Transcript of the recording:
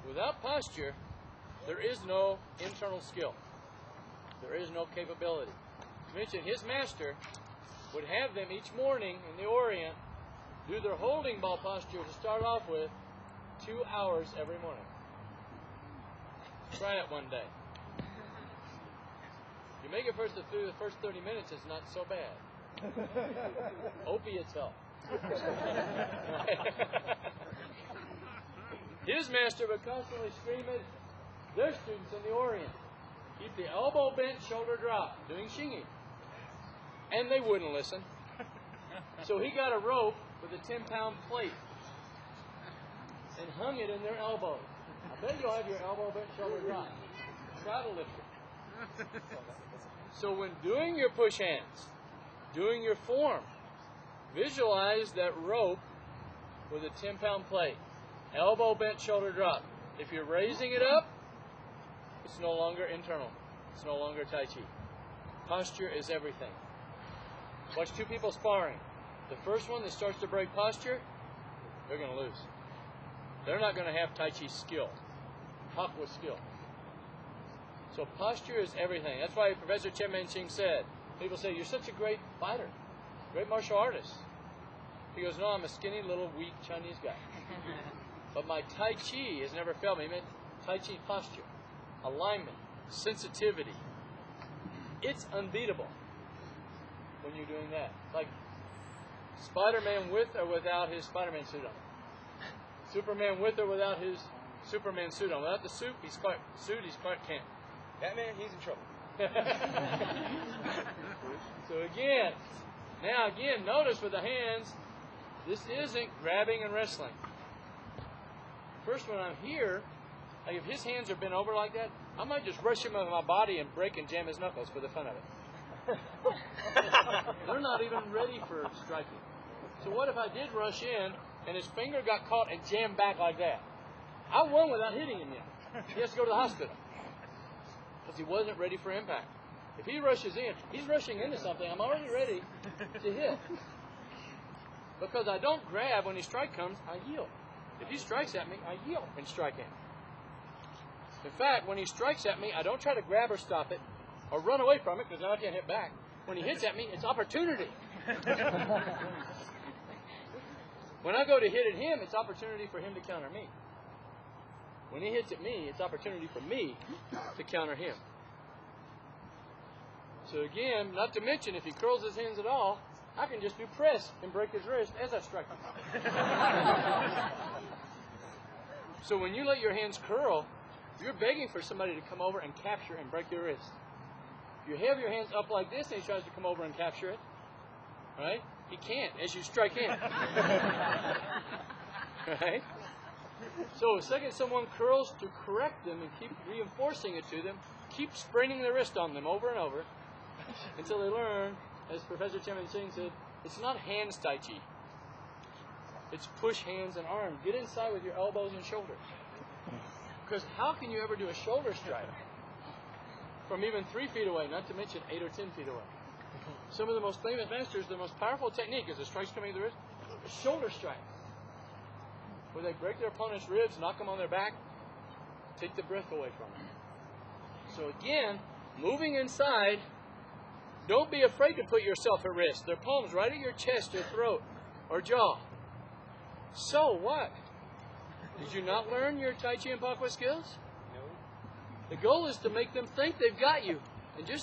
Without posture, there is no internal skill. There is no capability. Mention his master would have them each morning in the Orient do their holding ball posture to start off with 2 hours every morning. Try it one day. You make it through the first 30 minutes, it's not so bad. Opiates help. His master would constantly scream at their students in the Orient, keep the elbow bent, shoulder drop, doing shingi. And they wouldn't listen. So he got a rope with a 10-pound plate and hung it in their elbows. I bet you'll have your elbow bent, shoulder drop. Try to lift it. So when doing your push hands, doing your form, visualize that rope with a 10-pound plate. Elbow bent, shoulder drop. If you're raising it up, it's no longer internal. It's no longer Tai Chi. Posture is everything. Watch two people sparring. The first one that starts to break posture, they're going to lose. They're not going to have Tai Chi skill. Hakwa skill. So posture is everything. That's why Professor Chen Menching said, people say, you're such a great fighter, great martial artist. He goes, no, I'm a skinny, little, weak Chinese guy. But my Tai Chi has never failed me. It meant Tai Chi posture, alignment, sensitivity. It's unbeatable when you're doing that. Like Spider-Man with or without his Spider-Man suit on. Superman with or without his Superman suit on. Without the suit, he's Clark Kent. Batman, he's in trouble. So again, notice with the hands, this isn't grabbing and wrestling. First, when I'm here, like if his hands are bent over like that, I might just rush him with my body and break and jam his knuckles for the fun of it. They're not even ready for striking. So what if I did rush in and his finger got caught and jammed back like that? I won without hitting him yet. He has to go to the hospital because he wasn't ready for impact. If he rushes in, he's rushing into something. I'm already ready to hit. Because I don't grab when his strike comes, I yield. If he strikes at me, I yield and strike him. In fact, when he strikes at me, I don't try to grab or stop it or run away from it because then I can't hit back. When he hits at me, it's opportunity. When I go to hit at him, it's opportunity for him to counter me. When he hits at me, it's opportunity for me to counter him. So again, not to mention, if he curls his hands at all, I can just do press and break his wrist as I strike him. So when you let your hands curl, you're begging for somebody to come over and capture and break your wrist. If you have your hands up like this and he tries to come over and capture it, right? He can't as you strike in. Right? So the second someone curls, to correct them and keep reinforcing it to them, keep spraining the wrist on them over and over until they learn, as Professor Chen Menching said, it's not hands Tai Chi. It's push hands and arms. Get inside with your elbows and shoulders. Because how can you ever do a shoulder strike from even 3 feet away, not to mention 8 or 10 feet away? Some of the most famous masters, the most powerful technique is the strikes coming to the wrist, a shoulder strike, where they break their opponent's ribs, knock them on their back, take the breath away from them. So again, moving inside, don't be afraid to put yourself at risk. Their palms right at your chest or throat or jaw. So what? Did you not learn your Tai Chi and Pakwa skills? No. The goal is to make them think they've got you. And just